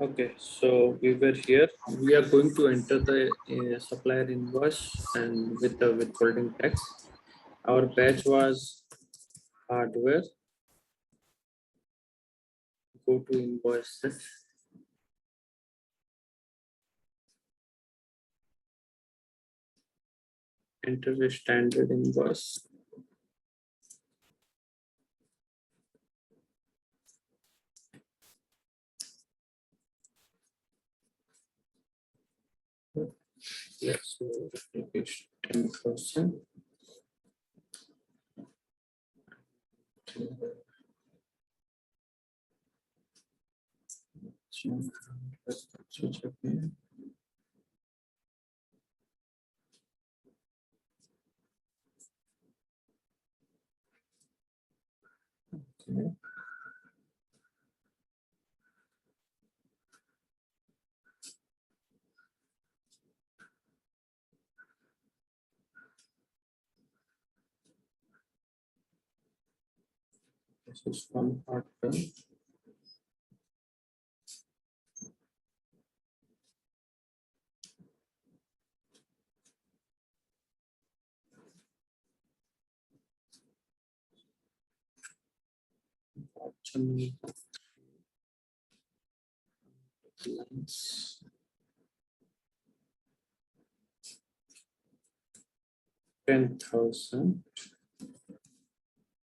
Okay, so we were here. We are going to enter the supplier invoice and with the withholding tax. Our batch was hardware. Go to invoices. Enter a standard invoice. Yes, so it is 10%. Switch again. Okay. This is one part done. Option lines. 10,000.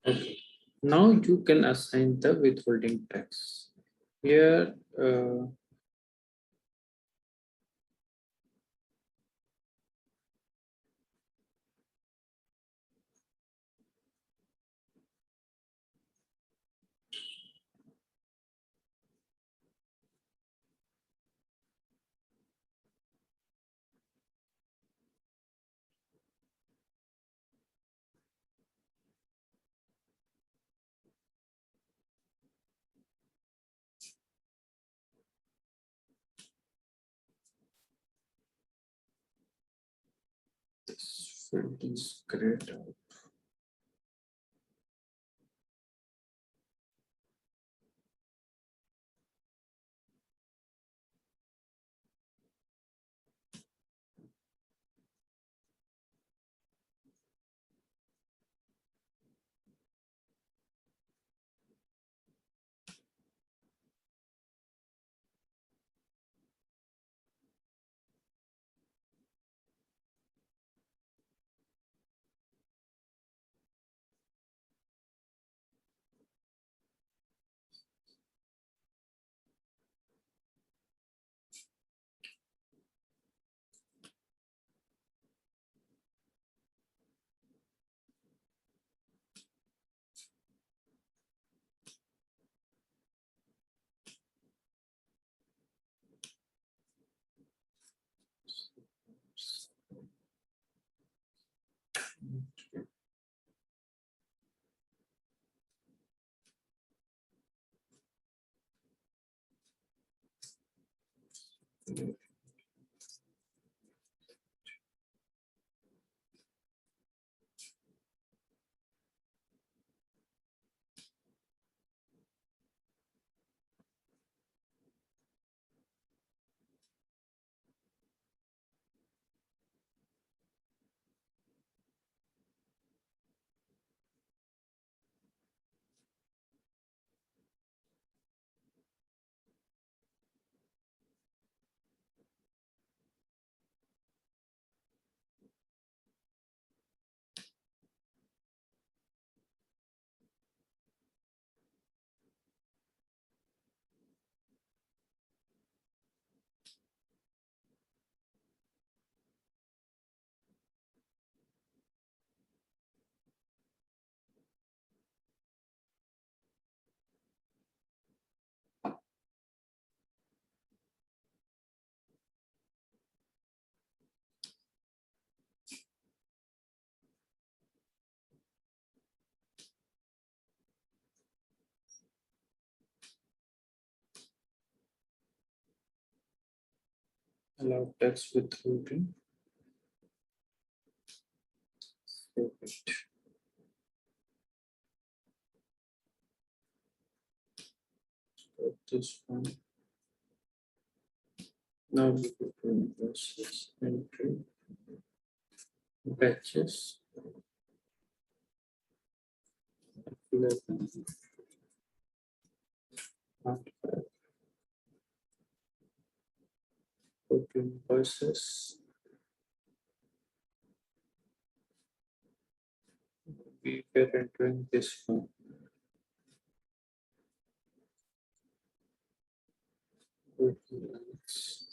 Okay. Now you can assign the withholding tax. Here, this field is grayed out. Allow tax withholding. Save it. Got this one. Now we go to invoices, entry, batches, 11, artifact, go to invoices. We were entering this one. Go to lines.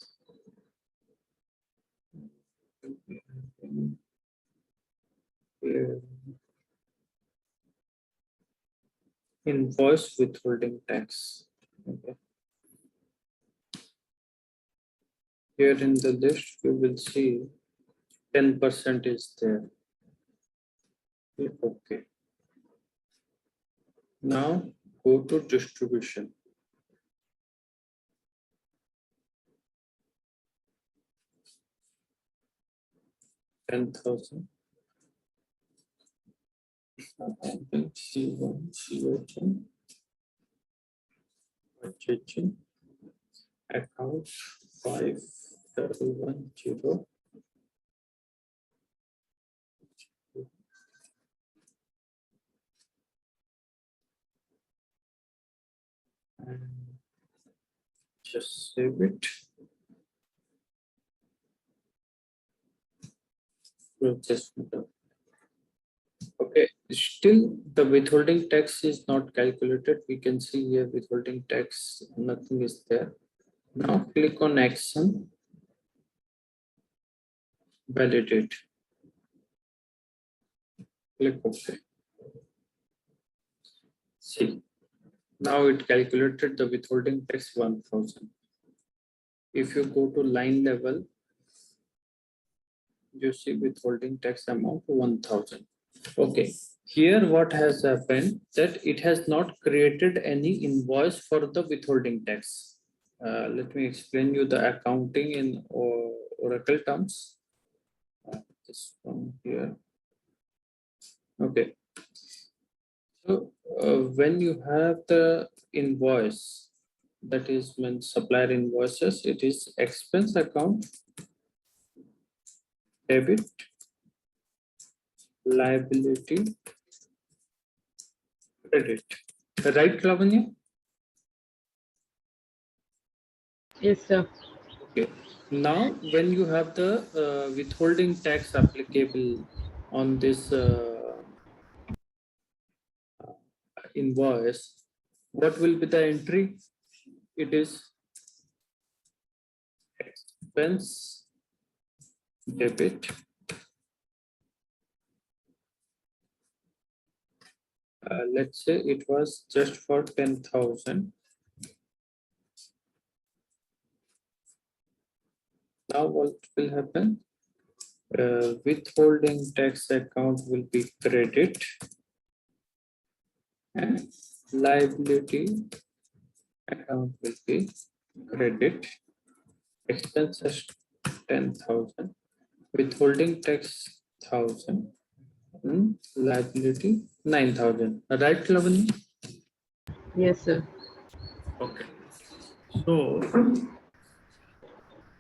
Here, invoice withholding tax. Okay. Here in the list, we will see 10% is there. Okay. Now go to distribution. 10,000. C1, C2, HH, account 5,110. And just save it. Just okay, still the withholding tax is not calculated. We can see here withholding tax, nothing is there. Now click on action, validate. Click OK. See, now it calculated the withholding tax 1,000. If you go to line level, you see withholding tax amount 1,000. Okay, here what has happened that it has not created any invoice for the withholding tax. Let me explain you the accounting in Oracle terms. This one here. Okay. So when you have the invoice, that is when supplier invoices, it is expense account, debit, liability, credit. Right, Lavanya? Yes, sir. Okay. Now, when you have the withholding tax applicable on this invoice, what will be the entry? It is expense, debit, let's say it was just for 10,000. Now what will happen? Withholding tax account will be credit and liability account will be credit. Expenses 10,000, withholding tax 1,000, liability 9,000. Right, Lavanya? Yes, sir. Okay. So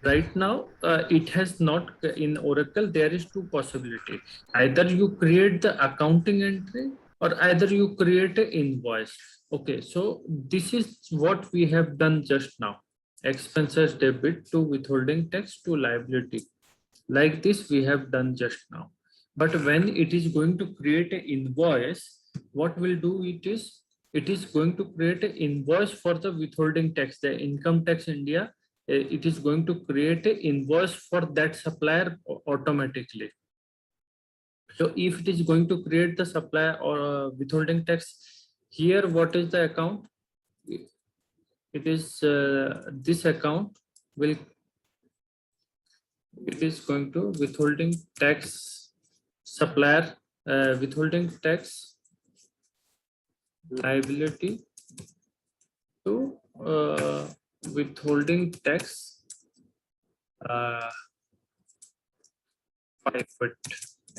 right now, it has not in Oracle. There is two possibilities. Either you create the accounting entry, or either you create an invoice. Okay. So this is what we have done just now. Expenses debit to withholding tax to liability. Like this we have done just now. But when it is going to create an invoice, what will do it is going to create an invoice for the withholding tax, the income tax India. It is going to create an invoice for that supplier automatically. So if it is going to create the supplier or withholding tax, here what is the account? It is this account will, it is going to withholding tax supplier, withholding tax liability to withholding tax 5-foot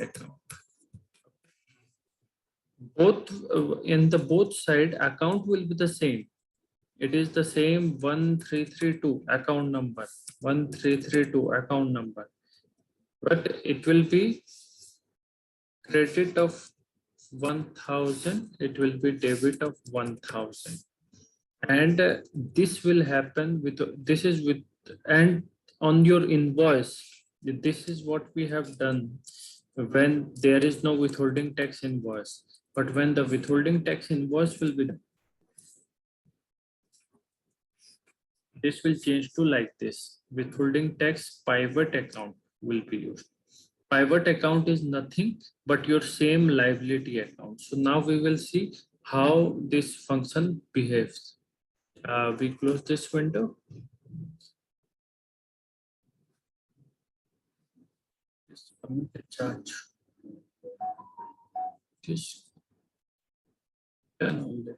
account. Both in the both side account will be the same. It is the same 1332 account number, 1332 account number, but it will be credit of 1000, it will be debit of 1000. And this will happen with, this is with, and on your invoice, this is what we have done when there is no withholding tax invoice. But when the withholding tax invoice will be, this will change to like this: withholding tax pivot account will be used. Pivot account is nothing but your same liability account. So now we will see how this function behaves. We close this window. Submit the charge. This done only.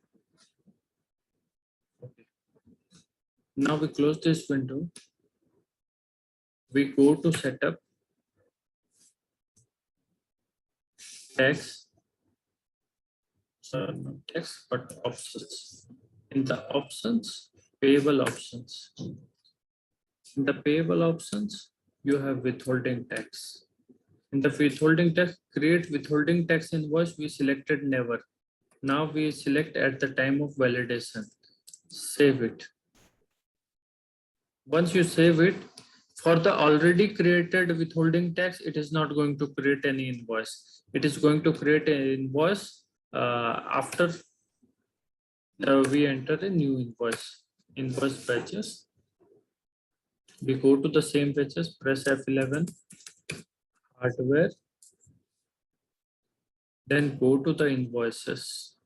Okay. Now we close this window. We go to setup, tax, not tax, but options. In the options, payable options. In the payable options, you have withholding tax. In the withholding tax, create withholding tax invoice, we selected never. Now we select at the time of validation. Save it. Once you save it, for the already created withholding tax, it is not going to create any invoice. It is going to create an invoice after we enter a new invoice. Invoice batches. We go to the same batches, press F11, hardware, then go to the invoices.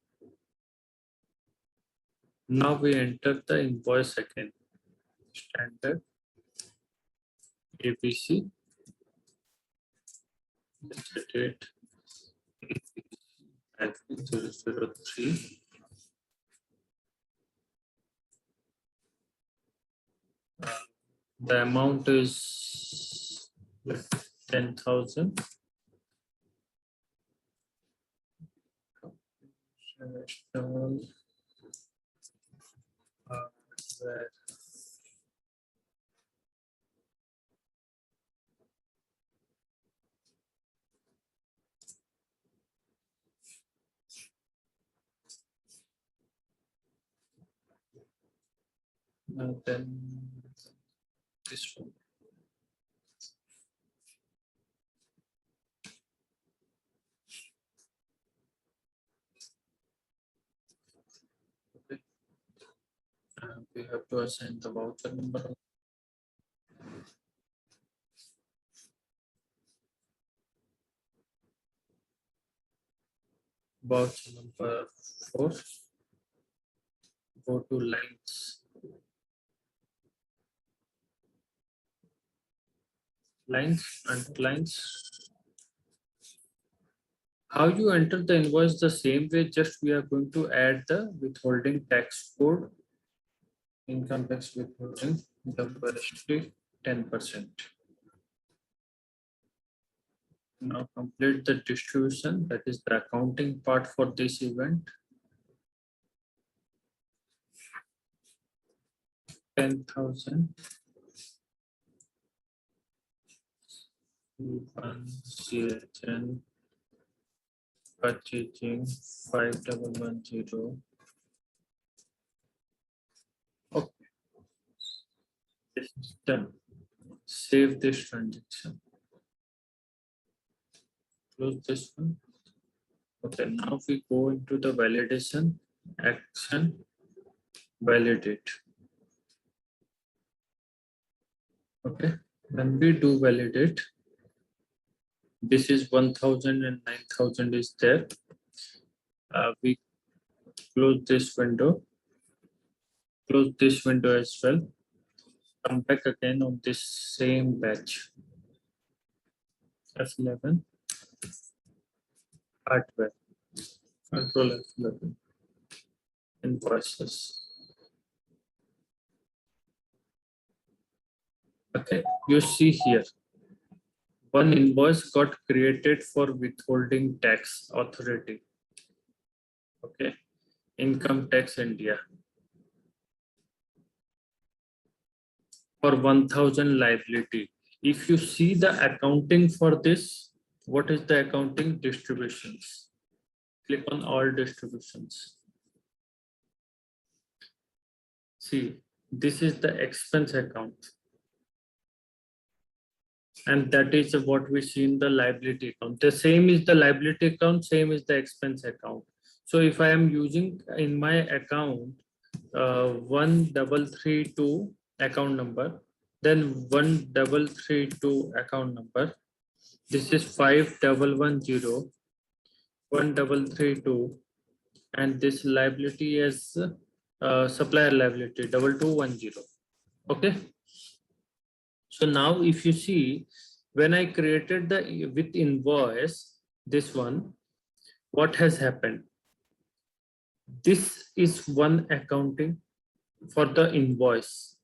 Now we enter the invoice again. Standard ABC. Date 003. The amount is 10,000. Then this one. Okay. We have to assign the voucher number. Voucher number 4. Go to lines. Lines and lines. How you enter the invoice the same way, just we are going to add the withholding tax code, income tax withholding, WHT 10%. Now complete the distribution, that is the accounting part for this event. 10,000. 1 purchasing 5110. Okay, this is done. Save this transaction. Close this one. Okay, now we go into the validation action. Validate. Okay, when we do validate, this is 1000 and 9000 is there. We close this window. Close this window as well. Come back again on this same batch. F11. Hardware. Control F11. Invoices. Okay, you see here, one invoice got created for withholding tax authority. Okay, income tax India. for 1000 liability. If you see the accounting for this, what is the accounting? Distributions. Click on all distributions. See, this is the expense account. And that is what we see in the liability account. The same is the liability account, same is the expense account. So if I am using in my account 1332 account number, then 1332 account number, this is 5110 1332, and this liability is supplier liability 2210. Okay. So now if you see, when I created the with invoice, this one, what has happened? This is one accounting for the invoice,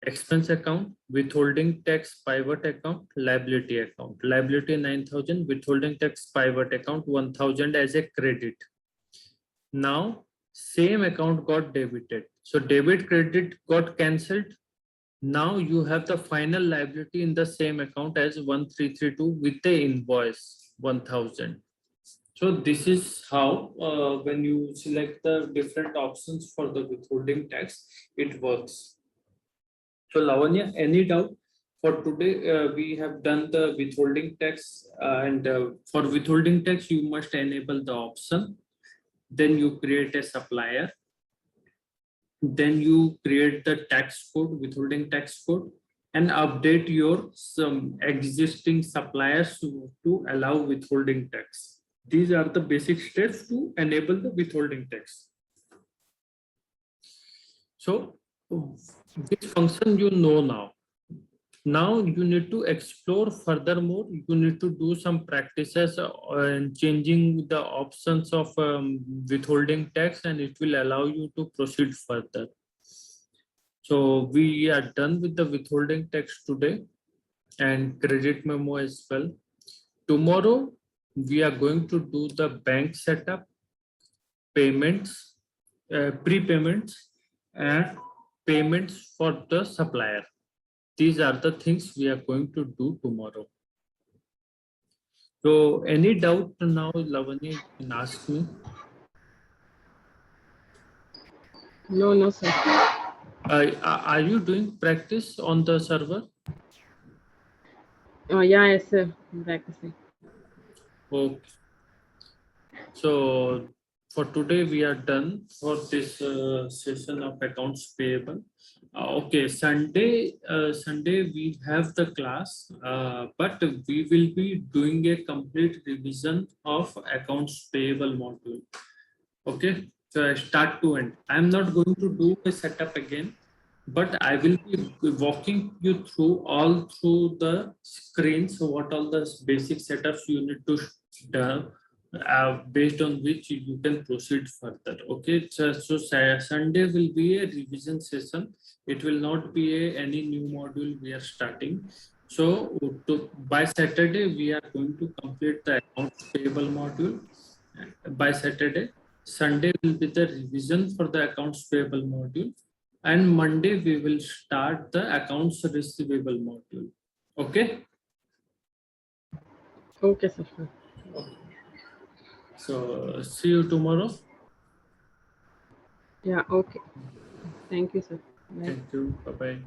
expense account, withholding tax pivot account, liability account, liability 9000, withholding tax pivot account 1000 as a credit. Now same account got debited. So debit credit got cancelled. Now you have the final liability in the same account as 1332 with the invoice 1000. So this is how when you select the different options for the withholding tax, it works. So Lavanya, any doubt? For today, we have done the withholding tax, and for withholding tax, you must enable the option. Then you create a supplier. Then you create the tax code, withholding tax code, and update your some existing suppliers to allow withholding tax. These are the basic steps to enable the withholding tax. So this function you know now. Now you need to explore furthermore. You need to do some practices and changing the options of withholding tax, and it will allow you to proceed further. So we are done with the withholding tax today and credit memo as well. Tomorrow we are going to do the bank setup, payments, prepayments, and payments for the supplier. These are the things we are going to do tomorrow. So any doubt now, Lavanya, you can ask me. No, sir. Are you doing practice on the server? Yeah, yes, sir. I'm practicing. Okay. So for today we are done for this session of accounts payable. Okay, Sunday we have the class, but we will be doing a complete revision of accounts payable module. Okay, so start to end. I'm not going to do a setup again, but I will be walking you through all through the screens. So what all the basic setups you need to do, based on which you can proceed further. Okay, so Sunday will be a revision session. It will not be any new module we are starting. So by Saturday we are going to complete the accounts payable module. By Saturday, Sunday will be the revision for the accounts payable module, and Monday we will start the accounts receivable module. Okay. Okay, sir. Okay. So see you tomorrow. Yeah, okay. Thank you, sir. Bye. Thank you. Bye bye.